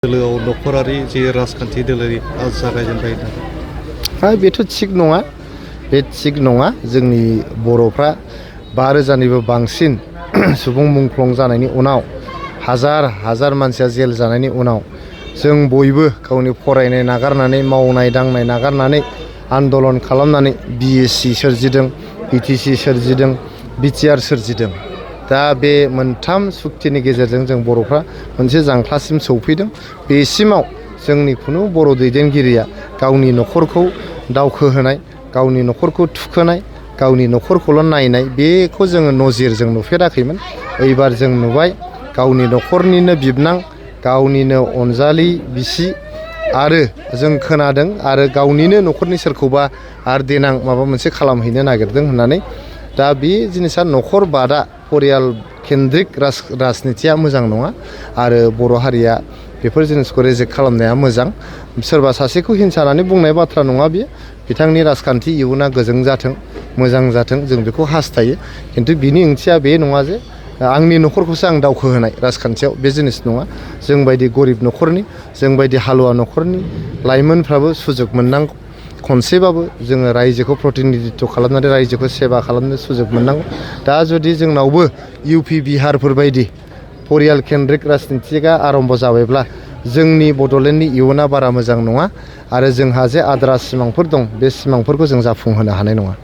दोलोआव नखरारि जे राजखान्थि दोलोनि जागायजेनबाय बेथ' थिग नङा। बे थिग नङा। जोंनि बर'फ्रा 5,000निबो बांसिन सुबुं मुंख्लं जानायनि उनाव हाजार मानसिया जेल जानायनि उनाव जों बयबो गावनि फरायनाय नागारनानै मावनाय दांनाय नागारनानै आन्दलन खालामनानै BSc सोरजिदों, BTC सोरजिदों, BTR सोरजिदों। दा बे मोनथाम सुक्तिनि गेजेरजों जों बर'फ्रा मोनसे जांख्लासिम सौफैदों। बेसिमाव जोंनि खुनु बर' दैदेनगिरिया गावनि न'खरखौ दावखोहोनाय, गावनि न'खरखौ थुखोनाय, गावनि न'खरखौल' नायनाय बेखौ जोङो नजिरजों नुफेराखैमोन। एबार जों नुबाय गावनि न'खरनिनो बिबनां, गावनिनो अनजालि बिसि आरो जों खोनादों आरो गावनिनो न'खरनि सोरखौबा आरो देनां माबा मोनसे खालामहैनो नागिरदों होननानै। दा बे जिनिसा न'खर बादा परियाल केन्द्रिक राजनितिया मोजां नङा आरो बर' हारिया बेफोर जिनिसखौ रेजेक्ट खालामनाया मोजां। सोरबा सासेखौ हिंसा होननानै बुंनाय बाथ्रा नङा बियो। बिथांनि राजखान्थि इयुना गोजों जाथों, मोजां जाथों जों बेखौ हास्थायो। खिन्थु बिनि ओंथिया बे नङा जे आंनि न'खरखौसो आं दावखोहोनाय राजखान्थियाव, बे जिनिस नङा। जोंबायदि गरिब न'खरनि, जोंबायदि हालुवा न'खरनि लाइमोनफ्राबो सुजुग मोननांगौ। खनसेबाबो जोङो रायजोखौ प्रतिनिधित्व खालामनानै रायजोखौ सेबा खालामनो सुजुग मोननांगौ। दा जुदि जोंनावबो UP बिहारफोर बायदि परियाल केन्द्रिक राजनितिया आरम्भ जाबायब्ला जोंनि बड'लेण्डनि इयुना बारा मोजां नङा आरो जोंहा जे आद्रा सिमांफोर दं बे सिमांफोरखौ जों जाफुंहोनो हानाय नङा।